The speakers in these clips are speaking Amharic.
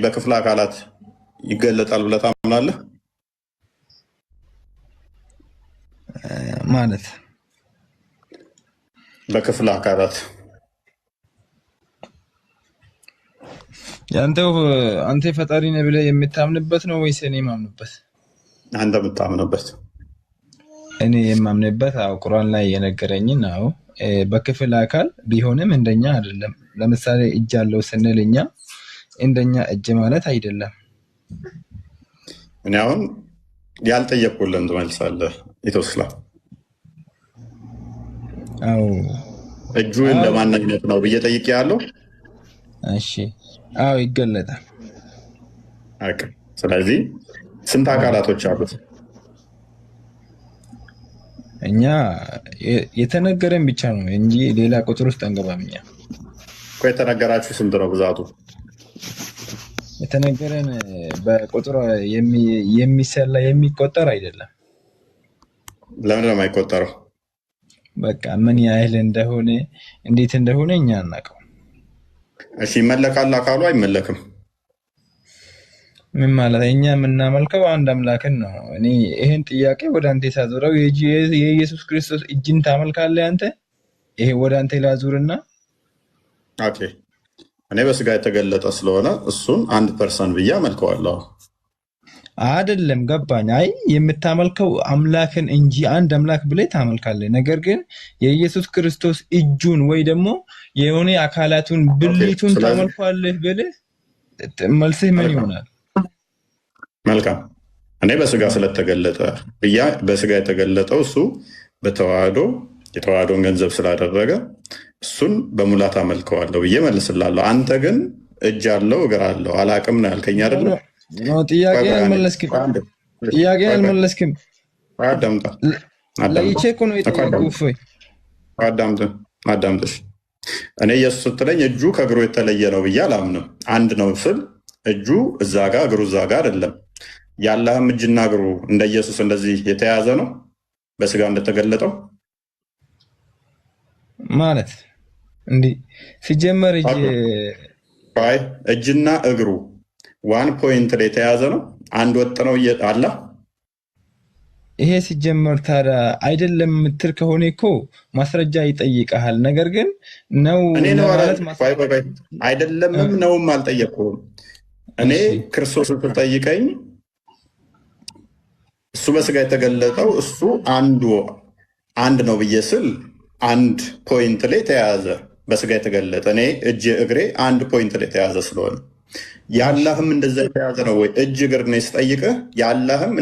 በክፍለ አካላት ይገለጣል ብለህ ታምናለህ? ማለት በክፍለ አካላት አንተ ፈጣሪ ነህ ብለህ የምታምንበት ነው ወይስ እኔ የማምንበት? አንተ የምታምንበት። እኔ የማምንበት ቁርአን ላይ የነገረኝን ነው። በክፍል አካል ቢሆንም እንደኛ አይደለም። ለምሳሌ እጅ አለው ስንል እኛ እንደኛ እጅ ማለት አይደለም። እኔ አሁን ያልጠየቅኩልን ትመልሳለህ። ኢትዮስላ አዎ እጁ ለማን አይነት ነው ብዬ ጠይቄ ያለው። እሺ አዎ ይገለጣል። ስለዚህ ስንት አካላቶች አሉት? እኛ የተነገረን ብቻ ነው እንጂ ሌላ ቁጥር ውስጥ አንገባም። እኛ እኮ የተነገራችሁ ስንት ነው ብዛቱ? የተነገረን በቁጥር የሚሰላ የሚቆጠር አይደለም። ለምን ነው የማይቆጠረው? በቃ ምን ያህል እንደሆነ እንዴት እንደሆነ እኛ አናውቀው። እሺ ይመለካል አካሉ አይመለክም? ምን ማለት እኛ የምናመልከው አንድ አምላክን ነው። እኔ ይሄን ጥያቄ ወደ አንተ ሳዞረው የኢየሱስ ክርስቶስ እጅን ታመልካለህ አንተ? ይሄ ወደ አንተ ላዙርና ኦኬ እኔ በስጋ የተገለጠ ስለሆነ እሱን 1% ብዬ አመልከዋለሁ። አይደለም ገባኝ። አይ የምታመልከው አምላክን እንጂ አንድ አምላክ ብለህ ታመልካለህ። ነገር ግን የኢየሱስ ክርስቶስ እጁን ወይ ደግሞ የሆነ አካላቱን ብልቱን ታመልካለህ ብለህ መልስህ ምን ይሆናል? መልካም እኔ በስጋ ስለተገለጠ ብያ በስጋ የተገለጠው እሱ የተዋህዶን ገንዘብ ስላደረገ እሱን በሙላት አመልከዋለሁ ብዬ መልስላለሁ። አንተ ግን እጅ አለው እግር አለው አላቅም ነው ያልከኝ አይደለ? ጥያቄ አልመለስክም። ለይቼ እኮ ነው የጠየኩህ። አዳምጥሽ። እኔ ኢየሱስ ስትለኝ እጁ ከእግሩ የተለየ ነው ብዬ አላምንም። አንድ ነው ስል እጁ እዛ ጋር እግሩ እዛ ጋር አይደለም። ያለህም እጅና እግሩ እንደ ኢየሱስ እንደዚህ የተያዘ ነው በስጋ እንደተገለጠው ማለት እንዲህ ሲጀመር እጅና እግሩ 1 ፖይንት ላይ የተያዘ ነው። አንድ ወጥ ነው አላ። ይሄ ሲጀመር ታዲያ አይደለም የምትል ከሆነ እኮ ማስረጃ ይጠይቀሃል። ነገር ግን ነው አይደለምም ነውም አልጠየቅኩም። እኔ ክርስቶስ ስትጠይቀኝ እሱ በስጋ የተገለጠው እሱ አንድ ነው ብዬ ስል 1 ፖይንት ላይ ተያዘ በስጋ የተገለጠ። እኔ እጅ እግሬ 1 ፖይንት ላይ ተያዘ ስለሆነ ያላህም እንደዛ የተያዘ ነው ወይ እጅ እግር ነው ስጠይቅህ፣ ያላህም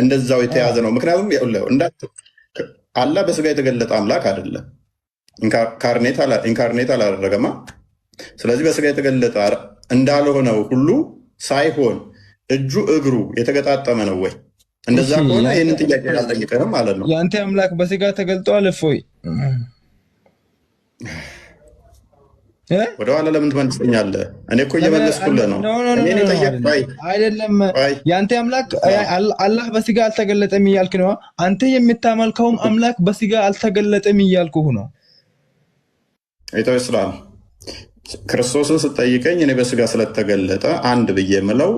እንደዛው የተያዘ ነው። ምክንያቱም አላህ በስጋ የተገለጠ አምላክ አይደለም፣ ኢንካርኔት አላደረገማ። ስለዚህ በስጋ የተገለጠ እንዳልሆነው ሁሉ ሳይሆን እጁ እግሩ የተገጣጠመ ነው ወይ? እንደዛ ከሆነ ይህንን ጥያቄ አልጠይቅህም ማለት ነው። የአንተ አምላክ በስጋ ተገልጧል እፎይ? ወደኋላ ለምን ትመልሰኛለህ? እኔ እኮ እየመለስኩልህ ነው። አይደለም የአንተ አምላክ አላህ በስጋ አልተገለጠም እያልክ ነው። አንተ የምታመልከውም አምላክ በስጋ አልተገለጠም እያልኩህ ነው። ኢትዮጵያ ክርስቶስን ስጠይቀኝ እኔ በስጋ ስለተገለጠ አንድ ብዬ የምለው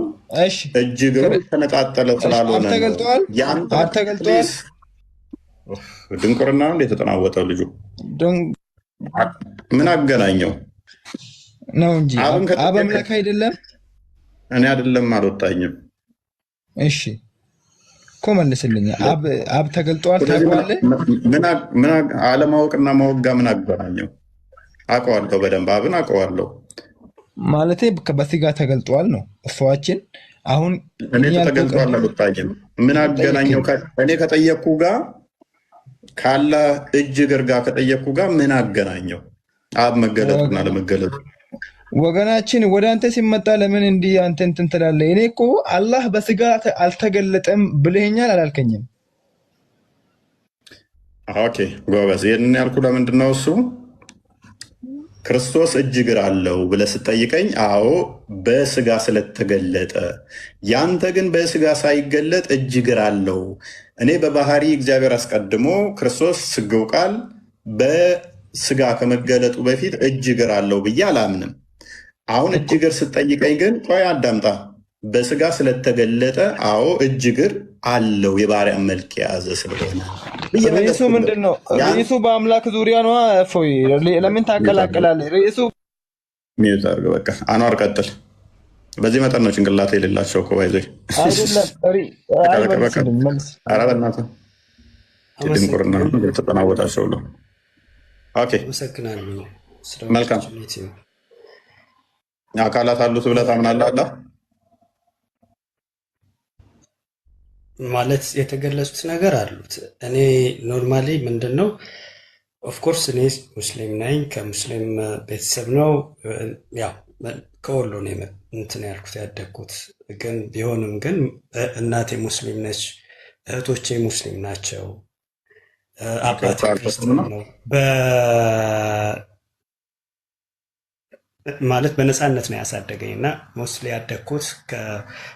እጅ እግሩ ተነጣጠለ ስላልሆነ ተገልጧል። ድንቁርና ነው የተጠናወጠው ልጁ። ምን አገናኘው ነው እንጂ አብ አምላክ አይደለም። እኔ አይደለም አልወጣኝም። እሺ እኮ መልስልኝ። አብ ተገልጧል ታውቀዋለህ? ምን አለማወቅና ማወቅ ጋር ምን አገናኘው? አውቀዋለሁ፣ በደንብ አብን አውቀዋለሁ። ማለቴ በስጋ ተገልጧል ነው እሷችን። አሁን እኔ ተገልጧል አልወጣኝም። ምን አገናኘው? እኔ ከጠየቅኩ ጋር ካለ እጅ እግር ጋር ከጠየቅኩ ጋር ምን አገናኘው? አብ መገለጡና ለመገለጡ ወገናችን ወደ አንተ ሲመጣ ለምን እንዲህ አንተ እንትን ትላለህ? እኔ እኮ አላህ በስጋ አልተገለጠም ብለኸኛል አላልከኝም? ኦኬ ጎበዝ። ይህንን ያልኩ ለምንድን ነው? እሱ ክርስቶስ እጅ እግር አለው ብለህ ስጠይቀኝ አዎ በስጋ ስለተገለጠ፣ ያንተ ግን በስጋ ሳይገለጥ እጅ እግር አለው። እኔ በባህሪ እግዚአብሔር አስቀድሞ ክርስቶስ ስግው ቃል በስጋ ከመገለጡ በፊት እጅ እግር አለው ብዬ አላምንም። አሁን እጅ እግር ስትጠይቀኝ ግን ቆይ አዳምጣ። በስጋ ስለተገለጠ አዎ እጅ እግር አለው የባሪያ መልክ የያዘ ስለሆነ ርዕሱ ምንድን ነው? ርዕሱ በአምላክ ዙሪያ ነው። እፎይ ለምን ታቀላቅላለህ? ርዕሱ ሚዩት አድርገው በቃ። አኗር ቀጥል። በዚህ መጠን ነው ጭንቅላት የሌላቸው እኮ ባይዘ በእናትህ ድንቁርና ተጠናወጣቸው ብሎ መልካም አካላት አሉት ብለህ ታምናለህ? አላ ማለት የተገለጹት ነገር አሉት። እኔ ኖርማሊ ምንድን ነው ኦፍኮርስ እኔ ሙስሊም ነኝ፣ ከሙስሊም ቤተሰብ ነው። ያው ከወሎ ነው እንትን ያልኩት ያደግኩት። ግን ቢሆንም ግን እናቴ ሙስሊም ነች፣ እህቶቼ ሙስሊም ናቸው፣ አባቴ ክርስቲያን ነው። ማለት በነፃነት ነው ያሳደገኝ እና ሞስሊ ያደግኩት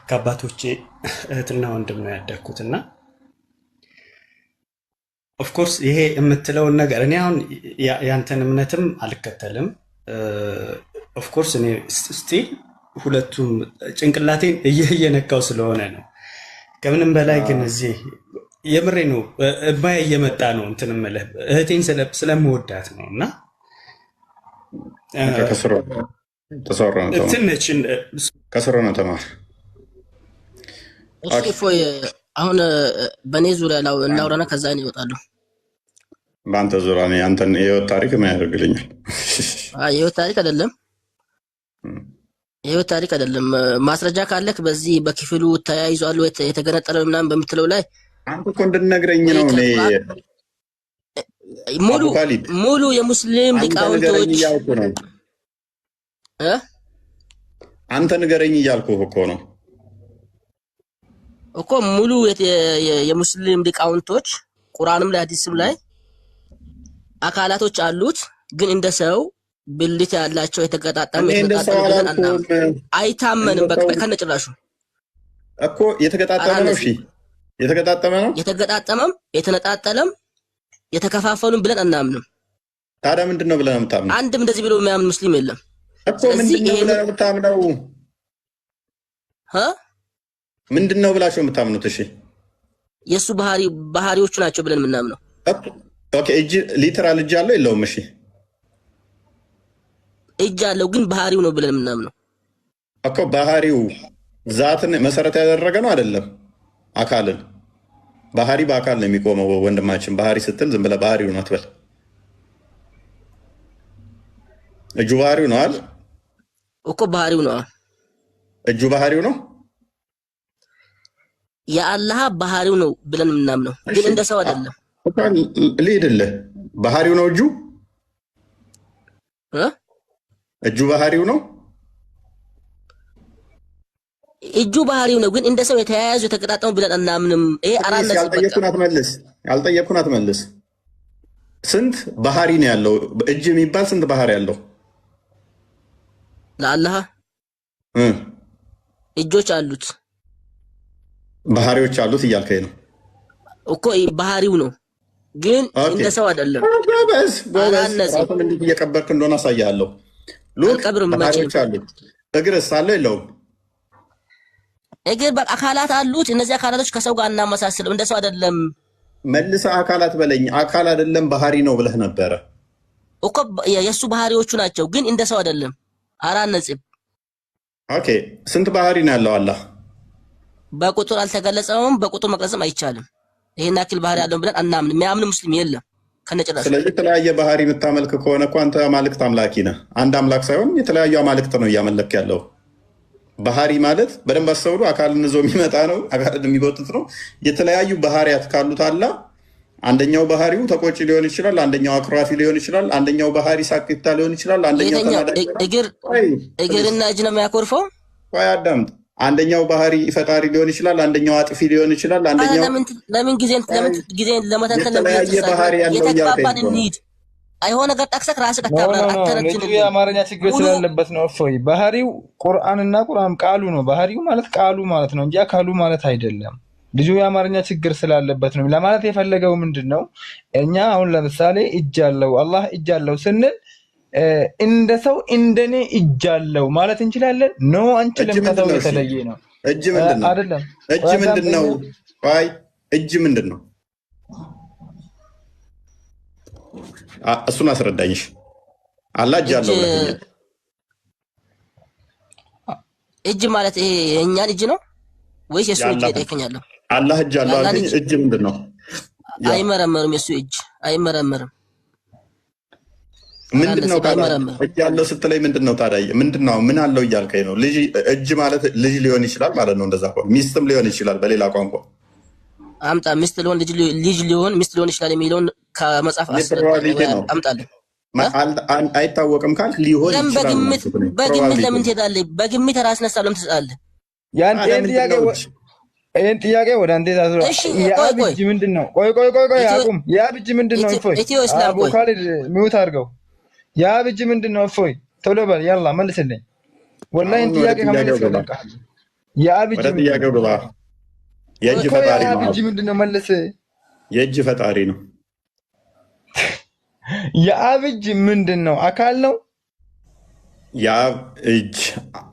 ከአባቶቼ እህትና ወንድም ነው ያደግኩት እና ኦፍኮርስ ይሄ የምትለውን ነገር እኔ አሁን ያንተን እምነትም አልከተልም። ኦፍኮርስ እኔ ስቲል ሁለቱም ጭንቅላቴን እየነካው ስለሆነ ነው። ከምንም በላይ ግን እዚህ የምሬ ነው እባዬ እየመጣ ነው እንትን እምልህ እህቴን ስለምወዳት ነው እና ከስሮ ነው ተማር። እፎይ አሁን በእኔ ዙሪያ እናውራና ከዛ እኔ እወጣለሁ። በአንተ ዙሪያ አንተን የህይወት ታሪክ ምን ያደርግልኛል? የህይወት ታሪክ አይደለም፣ የህይወት ታሪክ አይደለም። ማስረጃ ካለክ በዚህ በክፍሉ ተያይዟል ወይ የተገነጠለው ምናምን በምትለው ላይ አንተ እኮ እንድትነግረኝ ነው። ሙሉ የሙስሊም ሊቃውንቶች አንተ ንገረኝ እያልኩህ እኮ ነው እኮ ሙሉ የሙስሊም ሊቃውንቶች ቁርአንም ላይ ሐዲስም ላይ አካላቶች አሉት፣ ግን እንደ ሰው ብልት ያላቸው የተገጣጠሙ አይታመንም። በቃ ከነጭራሹ እኮ የተገጣጠመ ነው። እሺ የተገጣጠመ ነው። የተገጣጠመም የተነጣጠለም የተከፋፈሉን ብለን አናምንም። ታዲያ ምንድነው ብለን የምታምነው? አንድም እንደዚህ ብሎ የሚያምን ሙስሊም የለም እኮ። ምንድነው ብለን የምታምነው? ምንድነው ብላችሁ የምታምኑት? እሺ የሱ ባህሪዎቹ ናቸው ብለን የምናምነው። ኦኬ እጅ ሊተራል እጅ አለው የለውም? እሺ እጅ አለው፣ ግን ባህሪው ነው ብለን የምናምነው እኮ። ባህሪው ዛትን መሰረት ያደረገ ነው አይደለም? አካልን ባህሪ በአካል ነው የሚቆመው። ወንድማችን ባህሪ ስትል ዝም ብለህ ባህሪው ነው አትበል። እጁ ባህሪው ነው አይደል እኮ። ባህሪው ነው እጁ ባህሪው ነው። የአላህ ባህሪው ነው ብለን የምናምነው፣ ግን እንደ ሰው አይደለም። ልሂድልህ። ባህሪው ነው እጁ እጁ ባህሪው ነው። እጁ ባህሪው ነው፣ ግን እንደ ሰው የተያያዙ የተገጣጠሙ ብለን አናምንም። ይሄ አራነት ያልጠየኩን አትመልስ። ስንት ባህሪ ነው ያለው? እጅ የሚባል ስንት ባህሪ ያለው? ለአላህ እጆች አሉት፣ ባህሪዎች አሉት እያልከኝ ነው እኮ። ባህሪው ነው፣ ግን እንደ ሰው አይደለም። ጎበዝ ራሱን እንዴት እየቀበርክ እንደሆነ አሳያለሁ። ባህሪዎች አሉት። እግርስ አለው የለውም? እግር አካላት አሉት። እነዚህ አካላቶች ከሰው ጋር እናመሳስለው፣ እንደ ሰው አይደለም። መልሰህ አካላት በለኝ። አካል አይደለም ባህሪ ነው ብለህ ነበረ እኮ። የእሱ ባህሪዎቹ ናቸው፣ ግን እንደ ሰው አይደለም። አራት ነጥብ። ኦኬ ስንት ባህሪ ነው ያለው አላህ? በቁጥር አልተገለጸውም፣ በቁጥር መግለጽም አይቻልም። ይሄን ያክል ባህሪ ያለው ብለን አናምን። የሚያምን ሙስሊም የለም ከነጭራሹ። ስለዚህ የተለያየ ባህሪ የምታመልክ ከሆነ እኮ አንተ አማልክት አምላኪ ነህ። አንድ አምላክ ሳይሆን የተለያዩ አማልክት ነው እያመለክ ያለው። ባህሪ ማለት በደንብ አስተውሉ፣ አካልን ይዞ የሚመጣ ነው፣ አካልን የሚጎትት ነው። የተለያዩ ባህሪያት ካሉት አላ አንደኛው ባህሪው ተቆጪ ሊሆን ይችላል፣ አንደኛው አክራፊ ሊሆን ይችላል፣ አንደኛው ባህሪ ሳቂታ ሊሆን ይችላል፣ አንደኛው እግርና እጅ ነው የሚያኮርፈው። ቆይ አዳምጥ። አንደኛው ባህሪ ፈጣሪ ሊሆን ይችላል፣ አንደኛው አጥፊ ሊሆን ይችላል። አንደኛው ለምን ጊዜን ለመተንተን የተለያየ ባህሪ ያለው የተግባባን እንሂድ። አይሆን ነገር ጠቅሰክ ራስህ ከተባለ አተረጅን የአማርኛ ችግር ስላለበት ነው። እፎይ ባህሪው ቁርአንና ቁርአን ቃሉ ነው። ባህሪው ማለት ቃሉ ማለት ነው እንጂ አካሉ ማለት አይደለም። ልጁ የአማርኛ ችግር ስላለበት ነው። ለማለት የፈለገው ምንድነው? እኛ አሁን ለምሳሌ እጅ አለው አላህ እጅ አለው ስንል እንደ ሰው እንደኔ እጅ አለው ማለት እንችላለን? ኖ አንችልም። ከሰው የተለየ ነው። እጅ ምንድን ነው? አይደለም። እጅ ምንድን ነው? አይ እጅ ምንድን ነው? እሱን አስረዳኝሽ። አላህ እጅ አለው ብለኸኛል። እጅ ማለት ይሄ የእኛን እጅ ነው ወይስ የሱ እጅ ጠይቀኛለሁ? አላህ እጅ አለው አልከኝ። እጅ ምንድን ነው? አይመረመርም። የሱ እጅ አይመረመርም። ምንድነው ታዲያ? እጅ ያለው ስትለኝ ምንድነው ታዲያ? ምንድነው? ምን አለው እያልከኝ ነው? ልጅ እጅ ማለት ልጅ ሊሆን ይችላል ማለት ነው። እንደዛ ከሆነ ሚስትም ሊሆን ይችላል። በሌላ ቋንቋ አምጣ። ሚስት ሊሆን ልጅ ሊሆን ሚስት ሊሆን ይችላል የሚለውን ከመጽሐፍ አምጣልህ። አይታወቅም ካልክ ሊሆን ይችላል። በግምት ለምን ትሄዳለህ? በግምት ራስን ሀሳብ ለምን ትሰጣለህ? ይህን ጥያቄ ወደ አንተ ታስሮ የአብ እጅ ምንድን ነው? ቆይ አቁም። የአብ እጅ ምንድን ነው? እፎይ ካሊድ ሚውት አድርገው። የአብ እጅ ምንድን ነው? እፎይ ቶሎ በል ያላ መልስልኝ። ወላሂ ጥያቄ ከመለስ የአብ እጅ ጥያቄው ግባ። የእጅ ፈጣሪ ነው። የአብ እጅ ምንድን ነው? መልስ። የእጅ ፈጣሪ ነው። የአብ እጅ ምንድን ነው? አካል ነው። የአብ እጅ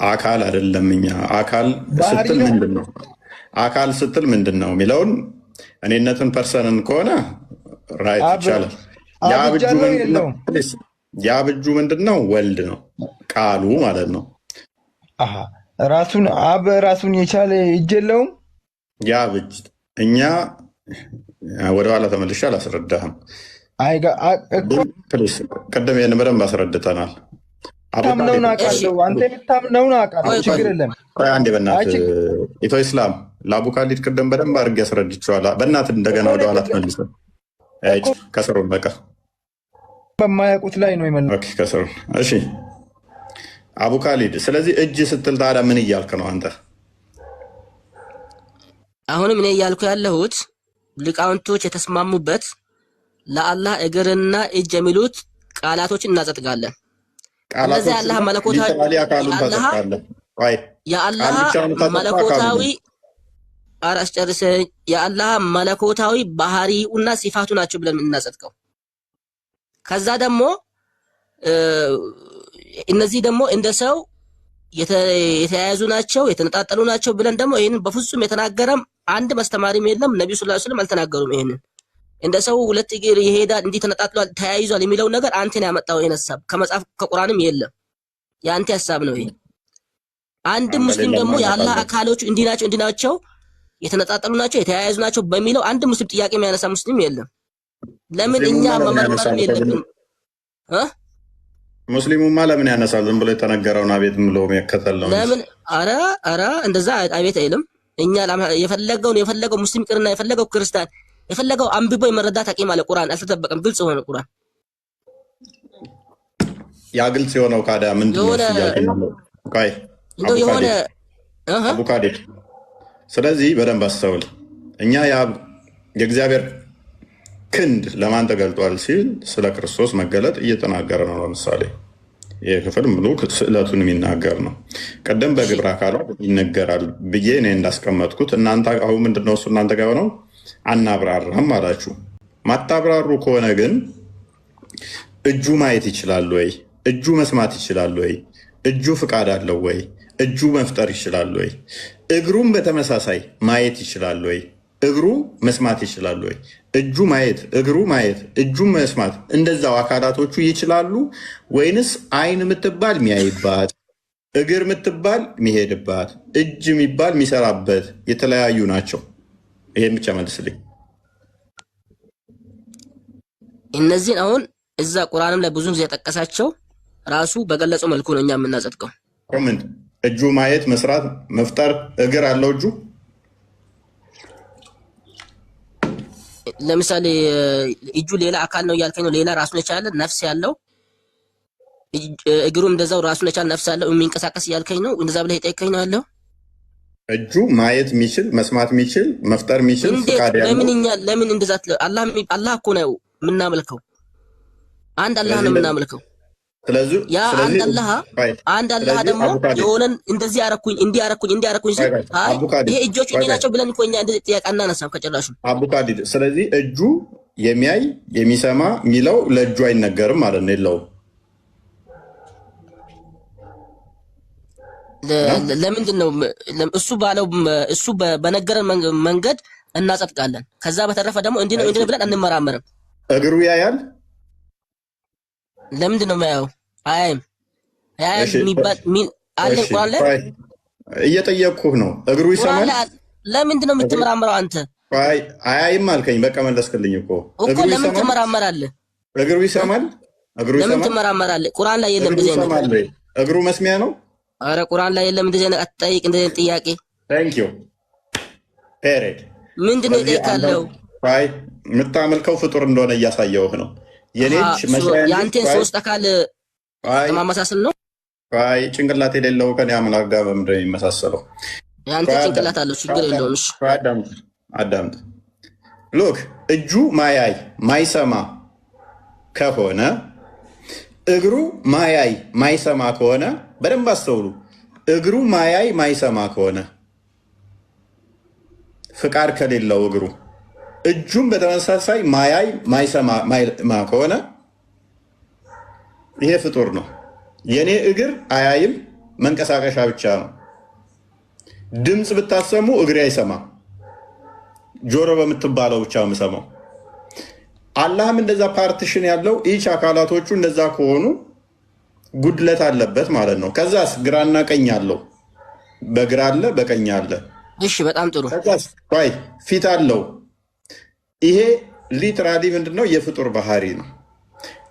አካል አይደለም። እኛ አካል ስትል ምንድን ነው? አካል ስትል ምንድን ነው የሚለውን እኔነትን ፐርሰንን ከሆነ ራይት ይቻላል። የአብ እጁ ምንድን ነው? ወልድ ነው፣ ቃሉ ማለት ነው። ራሱን አብ ራሱን የቻለ እጅ የለውም። የአብ እጅ እኛ ወደኋላ ተመልሼ አላስረዳህም። ቅድም ይህን በደንብ አስረድተናል። ታምነውን አውቃለሁ። አንተ የምታምነውን አውቃለሁ። ችግር የለም። አንዴ በእናትህ ኢትዮ ኢስላም ለአቡ ካሊድ ቅድም በደንብ አድርጌ አስረድቼዋለሁ። በእናትህ እንደገና ወደኋላ ተመልሰን ከስሩን በቃ በማያውቁት ላይ ነው የመለሰው። ከስሩን እሺ፣ አቡ ካሊድ። ስለዚህ እጅ ስትል ታዲያ ምን እያልክ ነው አንተ? አሁንም እኔ እያልኩ ያለሁት ሊቃውንቶች የተስማሙበት ለአላህ እግርና እጅ የሚሉት ቃላቶችን እናጸድቃለን። እነዚህ የአላህ መለኮታዊ የአላህ መለኮታዊ ባህሪውና ሲፋቱ ናቸው ብለን የምናጸድቀው። ከዛ ደግሞ እነዚህ ደግሞ እንደ ሰው የተያያዙ ናቸው፣ የተነጣጠሉ ናቸው ብለን ደግሞ ይህንን በፍጹም የተናገረም አንድ አስተማሪም የለም። ነብዩ ሰለላሁ ዐለይሂ ወሰለም አልተናገሩም። ይሄንን እንደ ሰው ሁለት እግር ይሄዳል እንዲህ ተነጣጥሏል ተያይዟል የሚለው ነገር አንተን ያመጣው ይሄን ሐሳብ ከመጽሐፍ ከቁርአንም የለም። ያንተ ሐሳብ ነው ይሄ። አንድ ሙስሊም ደግሞ የአላህ አካሎቹ እንዲህ ናቸው የተነጣጠሉ ናቸው የተያያዙ ናቸው በሚለው አንድ ሙስሊም ጥያቄ የሚያነሳ ሙስሊም የለም። ለምን እኛ መመርመር የለብንም? ሙስሊሙማ ለምን ያነሳል? ዝም ብሎ የተነገረውን አቤት ብሎ የሚከተል ነው። ለምን አረ እንደዛ አቤት አይልም። እኛ የፈለገው ሙስሊም ቅርና የፈለገው ክርስቲያን የፈለገው አንብቦ የመረዳት አቂም አለ። ቁርአን አልተጠበቀም። ግልጽ ሆነ ቁርአን። ያ ግልጽ የሆነው ካዳ ምንድነው? የሆነ አቡ ካሊድ፣ ስለዚህ በደንብ አስተውል። እኛ የእግዚአብሔር ክንድ ለማን ተገልጧል ሲል ስለ ክርስቶስ መገለጥ እየተናገረ ነው። ለምሳሌ ይህ ክፍል ሙሉ ስዕለቱን የሚናገር ነው። ቀደም በግብረ አካላት ይነገራል ብዬ እኔ እንዳስቀመጥኩት እናንተ አሁን ምንድነው እሱ እናንተ ጋር ሆነው አናብራራም አላችሁ። ማታብራሩ ከሆነ ግን እጁ ማየት ይችላል ወይ? እጁ መስማት ይችላል ወይ? እጁ ፍቃድ አለው ወይ? እጁ መፍጠር ይችላል ወይ? እግሩም በተመሳሳይ ማየት ይችላል ወይ? እግሩ መስማት ይችላል ወይ? እጁ ማየት፣ እግሩ ማየት፣ እጁ መስማት፣ እንደዛው አካላቶቹ ይችላሉ ወይንስ አይን የምትባል የሚያይባት፣ እግር የምትባል የሚሄድባት፣ እጅ የሚባል የሚሰራበት የተለያዩ ናቸው? ይሄን ብቻ መልስልኝ። እነዚህን አሁን እዛ ቁርአንም ላይ ብዙ ጊዜ የጠቀሳቸው ራሱ በገለጸው መልኩ ነው እኛ የምናጸድቀው። ኮሜንት እጁ ማየት፣ መስራት፣ መፍጠር፣ እግር አለው እጁ። ለምሳሌ እጁ ሌላ አካል ነው እያልከኝ ነው። ሌላ ራሱን የቻለ ነፍስ ያለው እግሩም እንደዛው ራሱን የቻለ ነፍስ ያለው የሚንቀሳቀስ እያልከኝ ነው። እንደዛ ብለህ የጠየቀኝ ነው ያለው። እጁ ማየት የሚችል መስማት የሚችል መፍጠር የሚችል ፍቃድ ያለው ለምን እንደዛ አላህ እኮ ነው የምናመልከው። አንድ አላህ ነው የምናመልከው። ስለዚህ ያ አንድ አላህ ደግሞ የሆነን እንደዚህ አረኩኝ እንዲህ አረኩኝ ሲል ይሄ እጆቹ እንዲህ ናቸው ብለን እኮ እኛ እንደዚህ ጥያቄ አናነሳም ከጭራሹ። አቡ ካሊድ፣ ስለዚህ እጁ የሚያይ የሚሰማ የሚለው ለእጁ አይነገርም ማለት ነው። የለውም። ለምንድን ነው እሱ ባለው እሱ በነገረን መንገድ እናጸድቃለን። ከዛ በተረፈ ደግሞ እንዲህ ነው ብለን አንመራመርም። እግሩ ያያል። ለምንድን ነው የማያየው? አያይም። አያይም የሚባል አለ ቁርአን ላይ እየጠየቅኩህ ነው። እግሩ ይሰማል። ለምንድን ነው የምትመራመረው አንተ? አያይም አልከኝ። በቃ መለስክልኝ እኮ ለምን ትመራመራለህ? እግሩ ይሰማል። ለምን ትመራመራለህ? ቁርአን ላይ የለም እንደዚህ አይነት። እግሩ መስሚያ ነው። አረ ቁርአን ላይ የለም እንደዚህ አይነት። አትጠይቅ እንደዚህ አይነት ጥያቄ። ታንክ ዩ ፔሬድ። ምንድን ነው የጠየቃለው? የምታመልከው ፍጡር እንደሆነ እያሳየውህ ነው። የኔች የአንተን ሶስት አካል ማመሳሰል ነው። ጭንቅላት የሌለው ከኔ አምላክ ጋር በምንድን ነው የሚመሳሰለው? የአንተ ጭንቅላት አለው፣ ችግር የለውም። እሺ አዳምጥ። ሎክ እጁ ማያይ ማይሰማ ከሆነ እግሩ ማያይ ማይሰማ ከሆነ በደንብ አስተውሉ። እግሩ ማያይ ማይሰማ ከሆነ ፍቃድ ከሌለው እግሩ እጁም በተመሳሳይ ማያይ ማይሰማ ከሆነ ይሄ ፍጡር ነው። የኔ እግር አያይም፣ መንቀሳቀሻ ብቻ ነው። ድምፅ ብታሰሙ እግሬ አይሰማም፣ ጆሮ በምትባለው ብቻ የምሰማው። አላህም እንደዛ ፓርቲሽን ያለው ኢች አካላቶቹ እንደዛ ከሆኑ ጉድለት አለበት ማለት ነው። ከዛስ ግራና ቀኝ አለው፣ በግራ አለ፣ በቀኝ አለ። እሺ በጣም ጥሩ። ከዛስ ፊት አለው። ይሄ ሊትራሊ ምንድነው? የፍጡር ባህሪ ነው።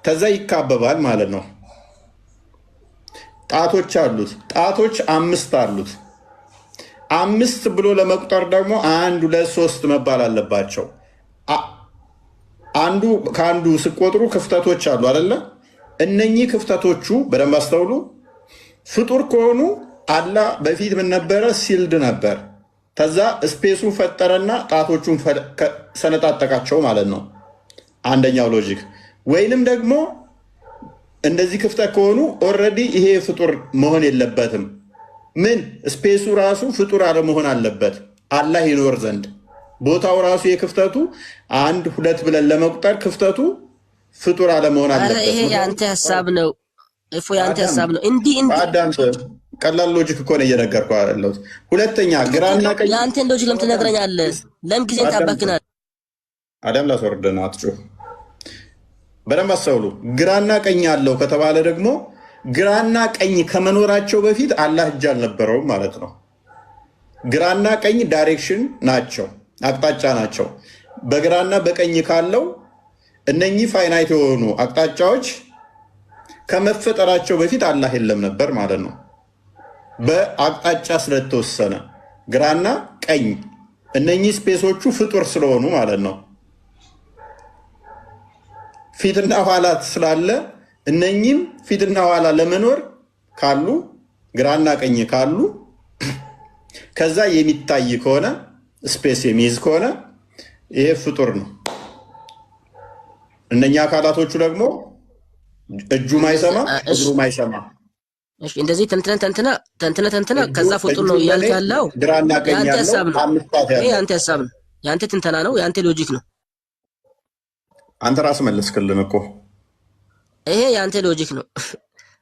ከዛ ይካበባል ማለት ነው። ጣቶች አሉት። ጣቶች 5 አሉት። 5 ብሎ ለመቁጠር ደግሞ 1 2 3 መባል አለባቸው። አንዱ ከአንዱ ስቆጥሩ ክፍተቶች አሉ አይደለ? እነኚህ ክፍተቶቹ በደንብ አስተውሉ። ፍጡር ከሆኑ አላህ በፊት ምን ነበረ? ሲልድ ነበር። ከዛ ስፔሱ ፈጠረና ጣቶቹን ሰነጣጠቃቸው ማለት ነው። አንደኛው ሎጂክ። ወይንም ደግሞ እንደዚህ ክፍተት ከሆኑ ኦልሬዲ ይሄ ፍጡር መሆን የለበትም። ምን ስፔሱ ራሱ ፍጡር አለመሆን አለበት አላህ ይኖር ዘንድ። ቦታው ራሱ የክፍተቱ 1 2 ብለን ለመቁጠር ክፍተቱ ፍጡር አለመሆን አለበት። ይሄ ያንተ ሐሳብ ነው። ያንተ ሐሳብ ነው። እንዲህ አዳምጥ። ቀላል ሎጂክ እኮ ነው እየነገርኩህ ያለሁት። ሁለተኛ ግራና ቀኝ ያንተን ሎጂክ ለምን ትነግረኛለህ? ለምን ጊዜ ታባክናለህ? አዳም ላስወርደን አትጩህ። በደንብ አስተውሉ። ግራና ቀኝ አለው ከተባለ ደግሞ ግራና ቀኝ ከመኖራቸው በፊት አላህ እጅ አልነበረውም ማለት ነው። ግራና ቀኝ ዳይሬክሽን ናቸው፣ አቅጣጫ ናቸው። በግራና በቀኝ ካለው እነኚህ ፋይናይት የሆኑ አቅጣጫዎች ከመፈጠራቸው በፊት አላህ የለም ነበር ማለት ነው። በአቅጣጫ ስለተወሰነ ግራና ቀኝ እነኚህ ስፔሶቹ ፍጡር ስለሆኑ ማለት ነው። ፊትና ኋላ ስላለ እነኚህም ፊትና ኋላ ለመኖር ካሉ ግራና ቀኝ ካሉ ከዛ የሚታይ ከሆነ ስፔስ የሚይዝ ከሆነ ይሄ ፍጡር ነው። እነኛ አካላቶቹ ደግሞ እጁ ማይሰማ እግሩ ማይሰማ። እሺ እንደዚህ ተንትነ ከዛ ፍጡር ነው እያልክ ያለው ግራና ቀኝ ያለው ያንተ ሐሳብ ነው፣ ያንተ ትንተና ነው፣ ያንተ ሎጂክ ነው። አንተ ራስህ መለስክልን እኮ። ይሄ ያንተ ሎጂክ ነው።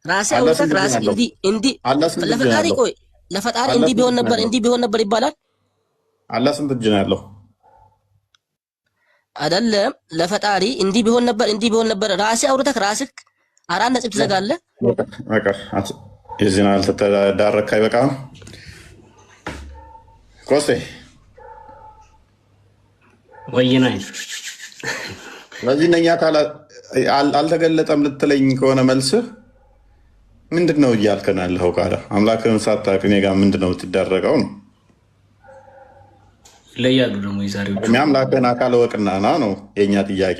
ራስህ አውጥተህ ራስህ እንዲህ ለፈጣሪ ቆይ ለፈጣሪ እንዲህ ቢሆን ነበር ይባላል። አላህ ስንት እጅ ነው ያለው? አይደለም ለፈጣሪ እንዲህ ቢሆን ነበር ራስህ አውጥተህ ራስህ 4 ነጥብ ትዘጋለህ። በቃ የዚህን አልተዳረክ አይበቃም። ኮስቴ ወይናይ ስለዚህ እነኛ አልተገለጠም ልትለኝ ከሆነ መልስህ ምንድን ነው እያልከን ያለኸው? ቃለ አምላክህን ሳታውቅ እኔ ጋር ምንድን ነው የምትደረገው ነው? ይለያሉ ደግሞ የዛሬው አምላክህን አካል ወቅና ና ነው የእኛ ጥያቄ።